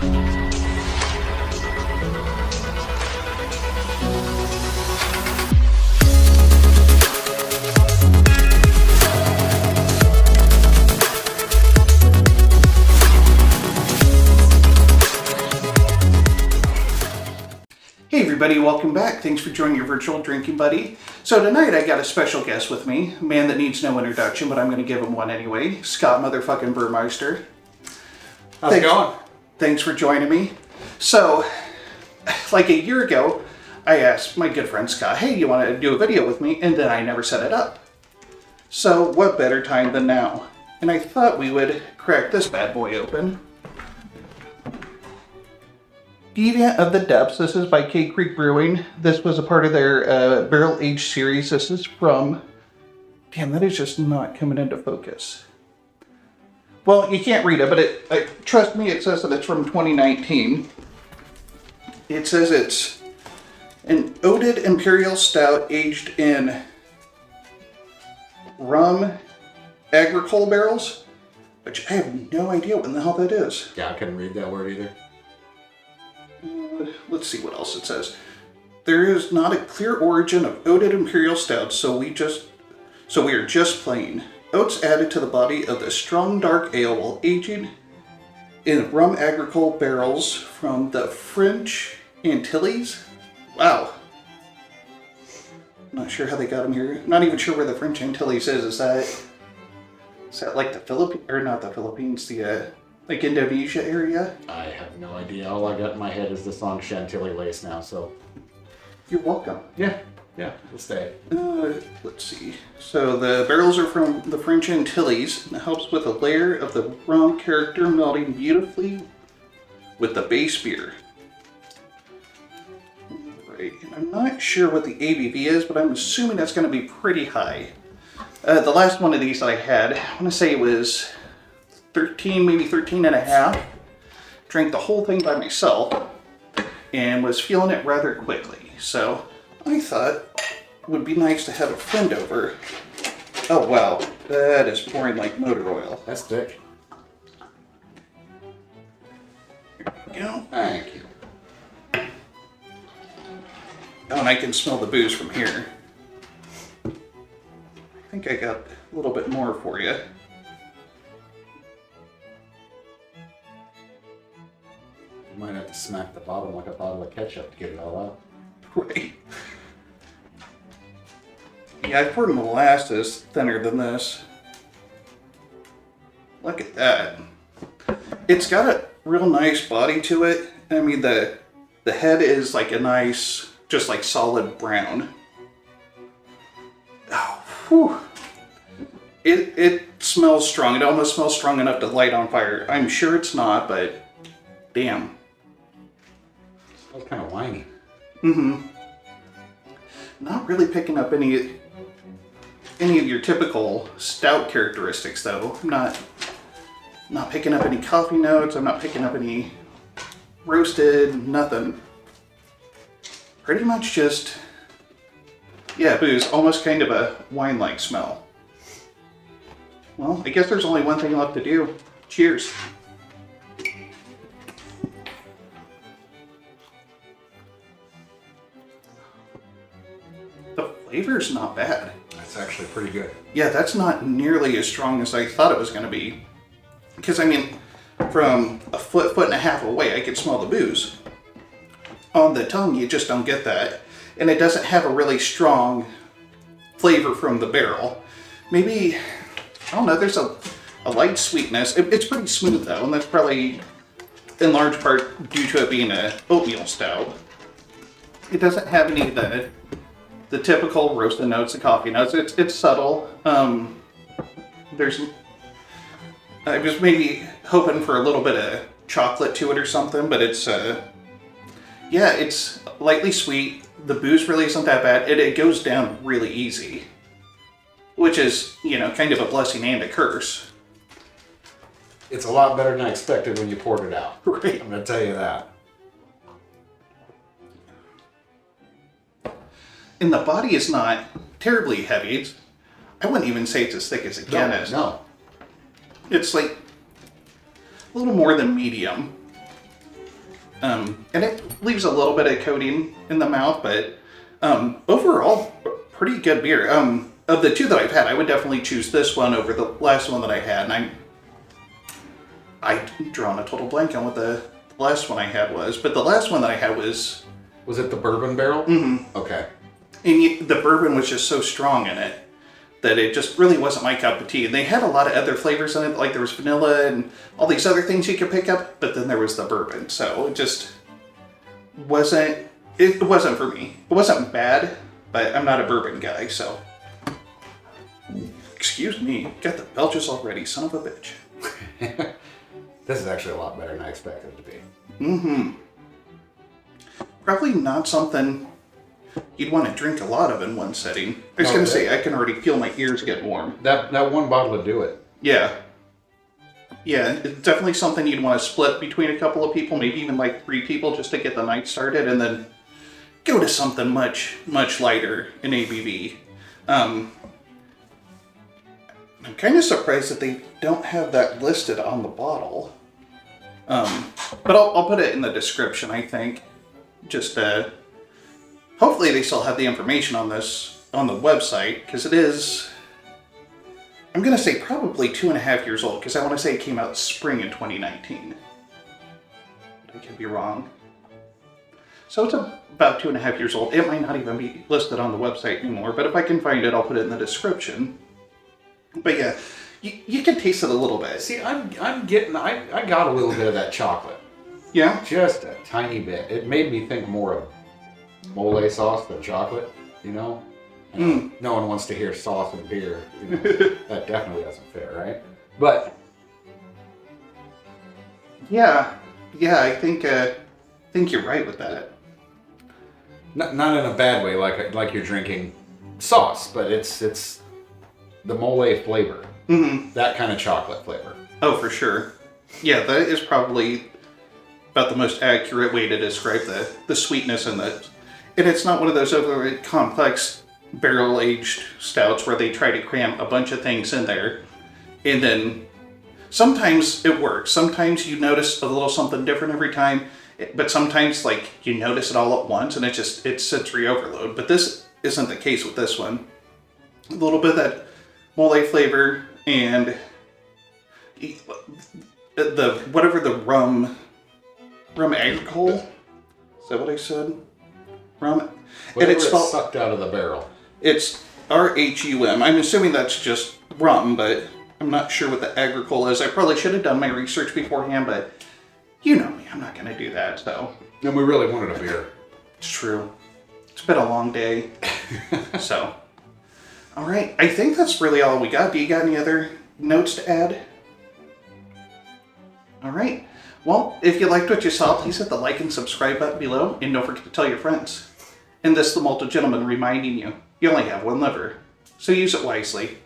Hey everybody, welcome back. Thanks for joining your virtual drinking buddy. So tonight I got a special guest with me, a man that needs no introduction, but I'm going to give him one anyway. Scott motherfucking Burmeister. How's it going? Thanks for joining me. So, like a year ago, I asked my good friend Scott, hey, you want to do a video with me? And then I never set it up. So what better time than now? And I thought we would crack this bad boy open. Deviant of the Depths. This is by Keg Creek Brewing. This was a part of their barrel aged series. This is from... Damn, that is just not coming into focus. Well, you can't read it, but trust me, it says that it's from 2019. It says it's an oated imperial stout aged in rum agricole barrels, which I have no idea what the hell that is. Yeah, I couldn't read that word either. Let's see what else it says. There is not a clear origin of oated imperial stouts, so we are just plain. Oats added to the body of the strong dark ale while aging in rum agricole barrels from the French Antilles. Wow. Not sure how they got them here. Not even sure where the French Antilles is. Is that like the Philippines, or not the Philippines, the like Indonesia area? I have no idea. All I got in my head is the song Chantilly Lace now, so... You're welcome. Yeah, we'll stay. Let's see. So the barrels are from the French Antilles, and it helps with a layer of the rum character melding beautifully with the base beer. Right, and I'm not sure what the ABV is, but I'm assuming that's going to be pretty high. The last one of these that I had, I want to say it was 13, maybe 13 and a half. Drank the whole thing by myself and was feeling it rather quickly. So I thought it would be nice to have a friend over. Oh wow, that is pouring like motor oil. That's thick. Here we go. Thank you. Oh, and I can smell the booze from here. I think I got a little bit more for you. You might have to smack the bottom like a bottle of ketchup to get it all out. Right. Yeah, I poured molasses thinner than this. Look at that. It's got a real nice body to it. I mean, the head is like a nice, just like solid brown. Oh, whew. It smells strong. It almost smells strong enough to light on fire. I'm sure it's not, but damn. That's kind of whiny. Mm-hmm. Not really picking up any of your typical stout characteristics, though. I'm not picking up any coffee notes. I'm not picking up any roasted, nothing. Pretty much just, yeah, booze. Almost kind of a wine-like smell. Well, I guess there's only one thing left to do. Cheers. The flavor's not bad. That's actually pretty good. Yeah, that's not nearly as strong as I thought it was going to be. Because, I mean, from a foot and a half away, I could smell the booze. On the tongue, you just don't get that. And it doesn't have a really strong flavor from the barrel. Maybe, I don't know, there's a light sweetness. It's pretty smooth, though, and that's probably in large part due to it being an oatmeal stout. It doesn't have any of the typical roasted notes, the coffee notes. It's subtle. I was maybe hoping for a little bit of chocolate to it or something, but it's yeah, it's lightly sweet. The booze really isn't that bad. It goes down really easy, which is, you know, kind of a blessing and a curse. It's a lot better than I expected when you poured it out. Right. I'm going to tell you that. And the body is not terribly heavy. I wouldn't even say it's as thick as a Guinness. No. It's like a little more than medium. And it leaves a little bit of coating in the mouth, but overall, pretty good beer. Of the two that I've had, I would definitely choose this one over the last one that I had. And I've drawn a total blank on what the last one I had was, but the last one that I had was... Was it the bourbon barrel? Mm-hmm. Okay. And the bourbon was just so strong in it that it just really wasn't my cup of tea. And they had a lot of other flavors in it, like there was vanilla and all these other things you could pick up, but then there was the bourbon. So it just wasn't, it wasn't for me. It wasn't bad, but I'm not a bourbon guy, so. Excuse me, got the belches already, son of a bitch. This is actually a lot better than I expected it to be. Mm-hmm. Probably not something you'd want to drink a lot of in one setting. I was going to say, I can already feel my ears get warm. That one bottle would do it. Yeah. Yeah, it's definitely something you'd want to split between a couple of people, maybe even like 3 people just to get the night started, and then go to something much, much lighter in ABV. I'm kind of surprised that they don't have that listed on the bottle. But I'll put it in the description, I think. Just, hopefully they still have the information on this on the website, because it is, I'm going to say probably 2.5 years old, because I want to say it came out spring in 2019. But I could be wrong. So it's about 2.5 years old. It might not even be listed on the website anymore, but if I can find it, I'll put it in the description. But yeah, you can taste it a little bit. See, I'm getting, I got a little bit of that chocolate. Yeah? Just a tiny bit. It made me think more of mole sauce than chocolate, you know? And no one wants to hear sauce and beer. You know? That definitely doesn't fit, right? But yeah, I think you're right with that. not in a bad way, like you're drinking sauce, but it's the mole flavor. Mm-hmm. That kind of chocolate flavor. Oh, for sure. Yeah, that is probably about the most accurate way to describe the sweetness in that. And it's not one of those overly complex barrel-aged stouts where they try to cram a bunch of things in there. And then sometimes it works. Sometimes you notice a little something different every time. But sometimes, like, you notice it all at once and it's sensory overload. But this isn't the case with this one. A little bit of that mole flavor and the whatever the rum agricole. Is that what I said? Rum. Whatever and it's spelled, sucked out of the barrel. It's RHUM. I'm assuming that's just rum, but I'm not sure what the agricole is. I probably should have done my research beforehand, but you know me, I'm not going to do that. So. And we really wanted a beer. It's true. It's been a long day. So. All right. I think that's really all we got. Do you got any other notes to add? All right. Well, if you liked what you saw, please hit the like and subscribe button below, and don't forget to tell your friends. And this is the Malted Gentleman reminding you, you only have one liver, so use it wisely.